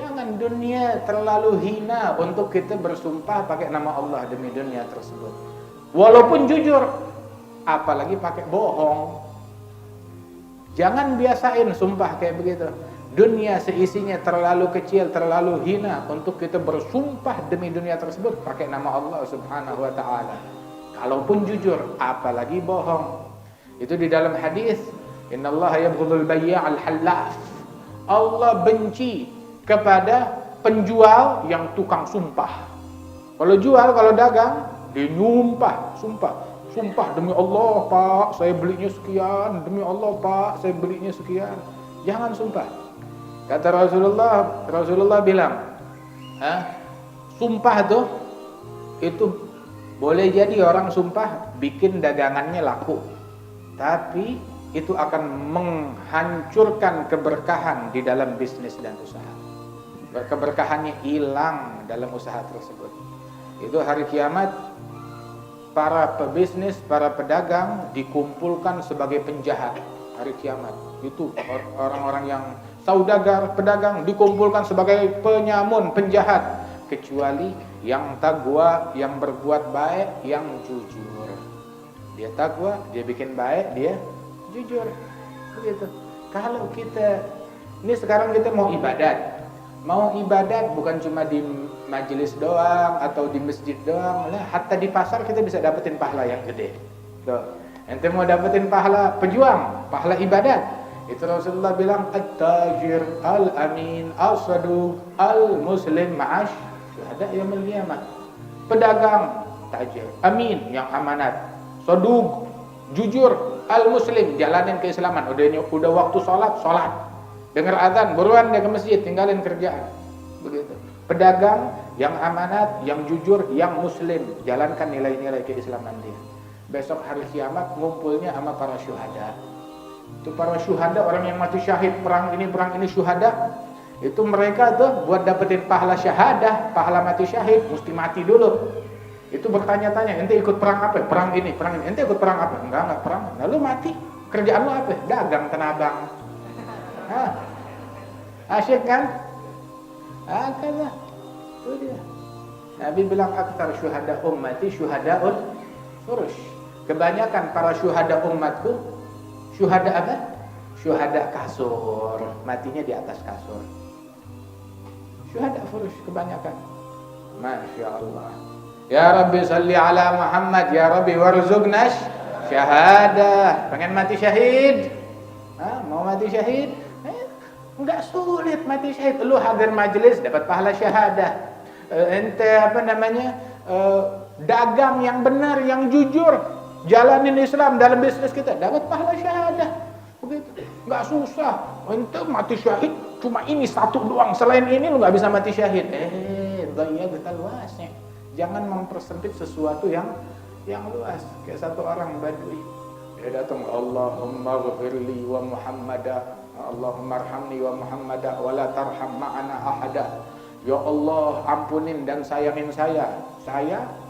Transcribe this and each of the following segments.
Jangan dunia terlalu hina untuk kita bersumpah pakai nama Allah demi dunia tersebut. Walaupun jujur, apalagi pakai bohong. Jangan biasain sumpah kayak begitu. Dunia seisinya terlalu kecil, terlalu hina untuk kita bersumpah demi dunia tersebut pakai nama Allah Subhanahu wa taala. Kalaupun jujur, apalagi bohong. Itu di dalam hadis, innallaha yabghudul bay'al halaf. Allah benci kepada penjual yang tukang sumpah. Kalau jual, kalau dagang, dia nyumpah, sumpah demi Allah Pak, saya belinya sekian, demi Allah Pak, saya belinya sekian. Jangan sumpah. Kata Rasulullah bilang, sumpah tuh itu boleh jadi orang sumpah bikin dagangannya laku, tapi itu akan menghancurkan keberkahan di dalam bisnis dan usaha. Keberkahannya hilang dalam usaha tersebut. Itu hari kiamat, para pebisnis, para pedagang dikumpulkan sebagai penjahat. Hari kiamat itu orang-orang yang saudagar, pedagang dikumpulkan sebagai penyamun, penjahat, kecuali yang taqwa, yang berbuat baik, yang jujur. Dia taqwa, dia bikin baik, dia jujur. Begitu. Kalau kita ini sekarang kita mau ibadat. Mau ibadat bukan cuma di majelis doang atau di masjid doang, hatta di pasar kita bisa dapetin pahala yang gede. Tuh. Ente mau dapetin pahala pejuang, pahala ibadat. Itu Rasulullah bilang at-tajir al-amin al-saduq al-muslim ma'ash syuhada yaumil qiyamah. Pedagang, tajir, amin yang amanat, saduq jujur, al-muslim jalanin keislaman. Udah waktu sholat. Dengar azan, buruan dia ke masjid, tinggalin kerjaan. Begitu. Pedagang yang amanat, yang jujur, yang muslim, jalankan nilai-nilai keislaman dia. Besok hari kiamat ngumpulnya sama para syuhada. Itu para syuhada, orang yang mati syahid perang ini syuhada. Itu mereka tuh buat dapetin pahala syahadah, pahala mati syahid, mesti mati dulu. Itu bertanya-tanya, ente ikut perang apa? Perang ini. Ente ikut perang apa? Enggak perang. Lalu mati. Kerjaan lu apa? Dagang Tanah Abang. Asyik kan? Kalah. Itu dia. Nabi bilang aktsar syuhada ummati syuhadaul furush. Kebanyakan para syuhada umatku syuhada apa? Syuhada kasur. Matinya di atas kasur. Syuhada furush kebanyakan. Masya Allah. Ya Rabbi salli ala Muhammad. Ya Rabbi warzuqna syahadah. Pengen mati syahid? Mau mati syahid? Enggak sulit mati syahid. Lu hadir majelis dapat pahala syahadah. Ente dagang yang benar, yang jujur, jalanin Islam dalam bisnis kita, dapat pahala syahadah. Begitu. Enggak susah. Ente mati syahid cuma ini satu doang. Selain ini lu enggak bisa mati syahid. Daya kita luasnya. Jangan mempersempit sesuatu yang luas. Kayak satu orang Badui. Dia datang, Allahumma ghfirli wa Muhammadah. Allahumma arhamni wa Muhammadah wa la tarham ma'ana ahada. Ya Allah, ampunin dan sayangin saya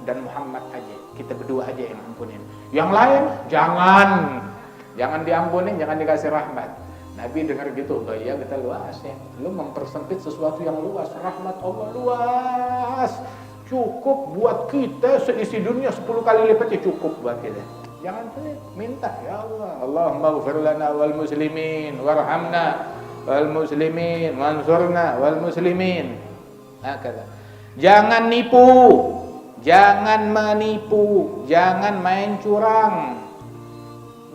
dan Muhammad aja. Kita berdua aja yang ampunin. Yang lain jangan diampunin, jangan dikasih rahmat. Nabi dengar gitu, ya kita luas ya. Lu mempersempit sesuatu yang luas, rahmat Allah luas. Cukup buat kita seisi dunia 10 kali lipatnya cukup buat kita. Jangan pelit, minta ya Allah. Allahumma ighfir lana wal muslimin warhamna wal muslimin wansurna wal muslimin. Jangan nipu, jangan menipu, jangan main curang.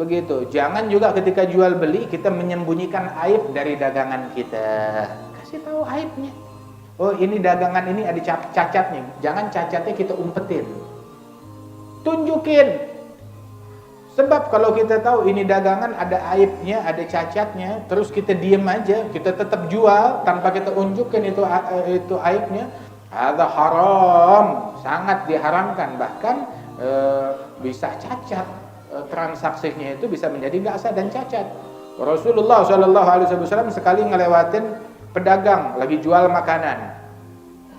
Begitu. Jangan juga ketika jual beli kita menyembunyikan aib dari dagangan kita. Kasih tahu aibnya. Oh, ini dagangan ini ada cacatnya. Jangan cacatnya kita umpetin. Tunjukin. Sebab kalau kita tahu ini dagangan ada aibnya, ada cacatnya, terus kita diem aja, kita tetap jual tanpa kita unjukkan itu aibnya, ada haram, sangat diharamkan, bahkan bisa cacat, transaksinya itu bisa menjadi nggak sah dan cacat. Rasulullah SAW sekali ngelewatin pedagang lagi jual makanan,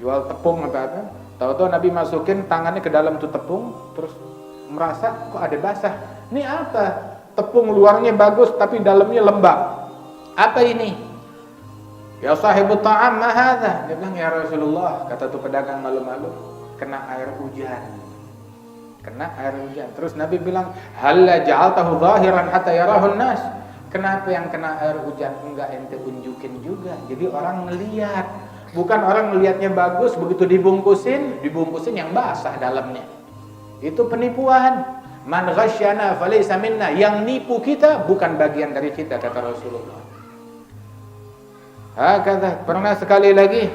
jual tepung apa, tahu-tahu Nabi masukin tangannya ke dalam tuh tepung, terus merasa kok ada basah. Ini apa? Tepung luarnya bagus tapi dalamnya lembab. Apa ini? Ya sahibut ta'am ma hadha? Dia bilang, ya Rasulullah, kata tuh pedagang malu-malu, kena air hujan. Kena air hujan. Terus Nabi bilang, halla ja'altahu zahiran hatta yarahun nas? Kenapa yang kena air hujan enggak ente tunjukin juga? Jadi orang ngelihat, bukan orang ngelihatnya bagus, begitu dibungkusin yang basah dalamnya. Itu penipuan. Man ghasyana falaysa minna. Yang nipu kita bukan bagian dari kita, kata Rasulullah. Hakata, pernah sekali lagi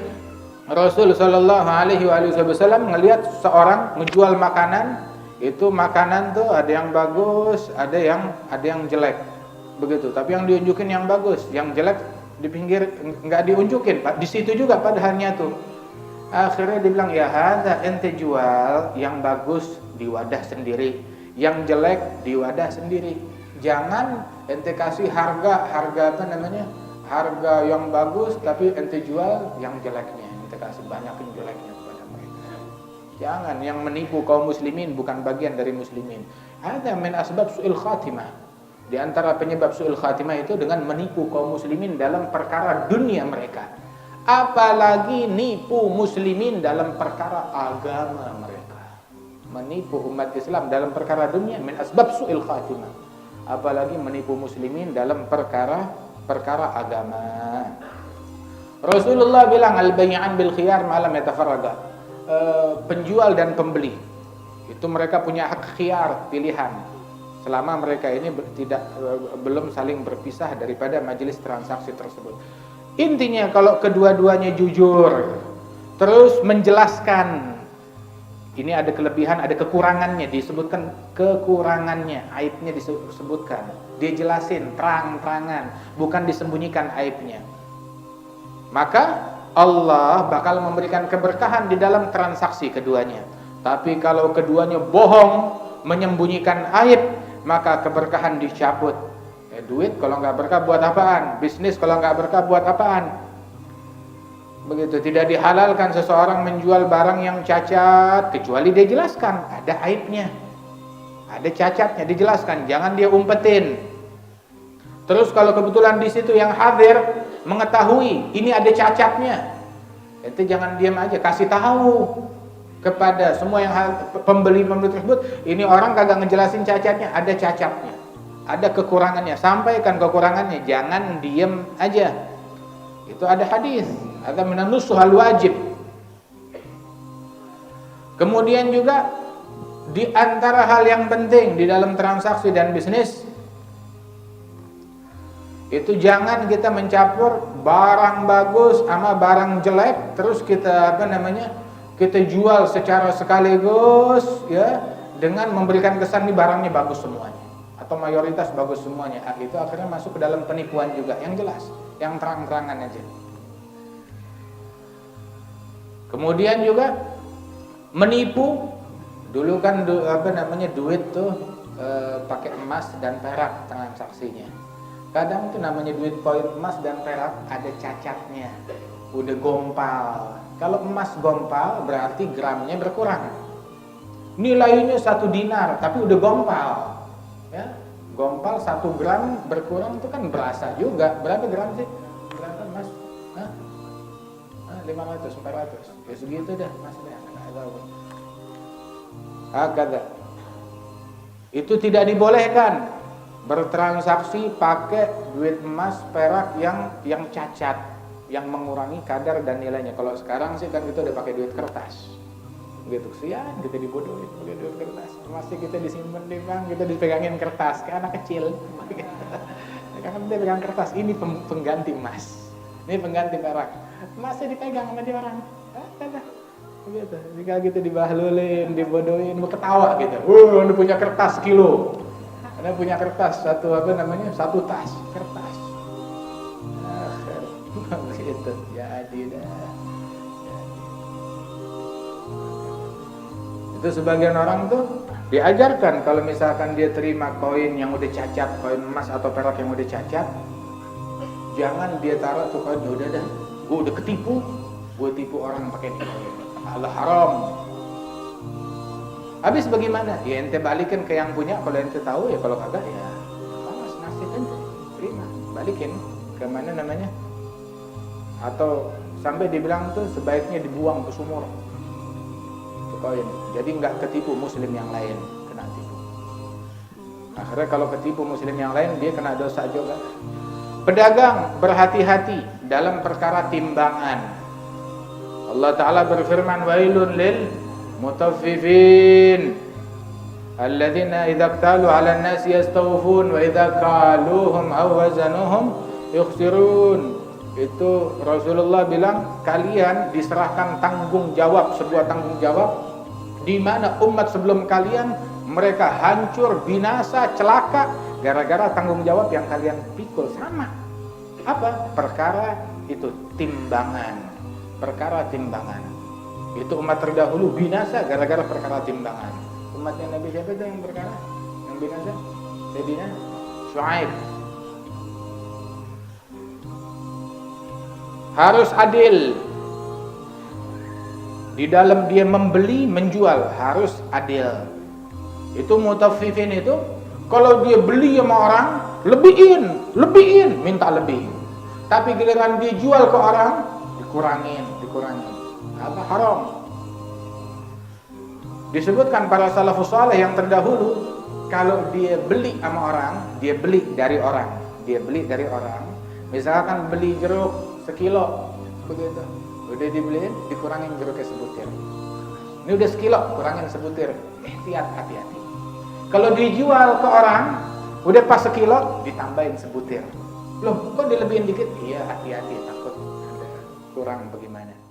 Rasul sallallahu alaihi wasallam ngelihat seorang menjual makanan, itu makanan tuh ada yang bagus, ada yang jelek. Begitu, tapi yang diunjukin yang bagus, yang jelek di pinggir enggak diunjukin, di situ juga padahalnya tuh. Akhirnya dia bilang, ya hadza, ente jual yang bagus di wadah sendiri, yang jelek di wadah sendiri. Jangan ente kasih harga apa namanya? Harga yang bagus tapi ente jual yang jeleknya, ente kasih banyakin jeleknya kepada mereka. Jangan, yang menipu kaum muslimin bukan bagian dari muslimin. Ada min asbab su'il khatimah. Di antara penyebab su'il khatimah itu dengan menipu kaum muslimin dalam perkara dunia mereka. Apalagi nipu muslimin dalam perkara agama mereka. Menipu umat Islam dalam perkara dunia min asbab su'il khatimah. Apalagi menipu muslimin dalam perkara agama. Rasulullah bilang al-bay'an bil khiyar ma lam yatafarraqa. Penjual dan pembeli itu mereka punya hak khiyar, pilihan, selama mereka ini belum saling berpisah daripada majelis transaksi tersebut. Intinya kalau kedua-duanya jujur, terus menjelaskan ini ada kelebihan, ada kekurangannya, disebutkan kekurangannya, aibnya disebutkan, dia jelasin terang-terangan, bukan disembunyikan aibnya, maka Allah bakal memberikan keberkahan di dalam transaksi keduanya. Tapi kalau keduanya bohong, menyembunyikan aib, maka keberkahan dicabut. Duit kalau nggak berkah buat apaan? Bisnis kalau nggak berkah buat apaan? Begitu, tidak dihalalkan seseorang menjual barang yang cacat kecuali dia jelaskan ada aibnya, ada cacatnya, dijelaskan, jangan dia umpetin. Terus kalau kebetulan di situ yang hadir mengetahui ini ada cacatnya, itu jangan diam aja, kasih tahu kepada semua yang pembeli tersebut, ini orang kagak ngejelasin cacatnya, ada cacatnya, ada kekurangannya, sampaikan kekurangannya, jangan diem aja. Itu ada hadis, ada minanusuhal wajib. Kemudian juga di antara hal yang penting di dalam transaksi dan bisnis itu jangan kita mencampur barang bagus sama barang jelek terus kita kita jual secara sekaligus ya, dengan memberikan kesan ini barangnya bagus semuanya atau mayoritas bagus semuanya. Itu akhirnya masuk ke dalam penipuan juga, yang jelas, yang terang-terangan aja. Kemudian juga menipu, dulu kan duit tuh pakai emas dan perak transaksinya. Kadang tuh namanya duit koin emas dan perak ada cacatnya, udah gompal. Kalau emas gompal berarti gramnya berkurang, nilainya 1 dinar tapi udah gompal ya. Gompal 1 gram berkurang itu kan berasa juga. Berapa gram sih? Berapa emas? 500, 400 ya segitu dah emasnya, nggak tahu. Hakada, itu tidak dibolehkan bertransaksi pakai duit emas perak yang cacat, yang mengurangi kadar dan nilainya. Kalau sekarang sih kan kita udah pakai duit kertas, gitu. Kesian kita dibodohin pakai duit kertas. Masih kita disimpan di bank, kita dipegangin kertas kayak anak kecil. Kan dia pegang kertas, ini pengganti emas, ini pengganti perak, masih dipegang sama dia orang. Gitu. Jika kita dibahlulin, dibodohin, mau ketawa gitu. Anda punya kertas kilo. Anda punya kertas satu tas kertas. Begitu. Jadi dah. Itu sebagian orang tuh diajarkan kalau misalkan dia terima koin yang udah cacat, koin emas atau perak yang udah cacat, jangan dia taruh tuh koin, udah dah, gue udah ketipu, gue tipu orang pakai ini, Allah haram. Habis bagaimana? Ya ente balikin ke yang punya, kalau ente tahu ya, kalau kagak ya awas, nasib ente, terima, balikin ke mana namanya, atau sampai dibilang tuh sebaiknya dibuang ke sumur. Itu koin. Jadi nggak ketipu muslim yang lain kena tipu. Akhirnya kalau ketipu muslim yang lain dia kena dosa juga. Pedagang berhati-hati dalam perkara timbangan. Allah Ta'ala berfirman, wailun lil mutaffifin alladzina idza iktalu 'alan nasi yastawfun wa idza qaluhum aw wazanuhum yukhsirun. Itu Rasulullah bilang, kalian diserahkan tanggung jawab, sebuah tanggung jawab di mana umat sebelum kalian mereka hancur, binasa, celaka gara-gara tanggung jawab yang kalian pikul. Sama. Apa? Perkara itu timbangan. Perkara timbangan. Itu umat terdahulu binasa gara-gara perkara timbangan. Umatnya Nabi siapa itu yang perkara? Yang binasa? Sayyidina Syuaib. Harus adil. Di dalam dia membeli, menjual harus adil. Itu mutaffifin itu, kalau dia beli sama orang, lebihin, minta lebih. Tapi giliran dia jual ke orang, dikurangin. Apa? Haram. Disebutkan para salafus saleh yang terdahulu, kalau dia beli sama orang, dia beli dari orang. Misalkan beli jeruk sekilo, begitu. Udah dibeliin, dikurangin jeruknya sebutir. Ini udah sekilo, kurangin sebutir. Hati-hati. Kalau dijual ke orang, udah pas sekilo, ditambahin sebutir. Loh, kok dilebihin dikit? Iya, hati-hati, takut ada kurang bagaimana.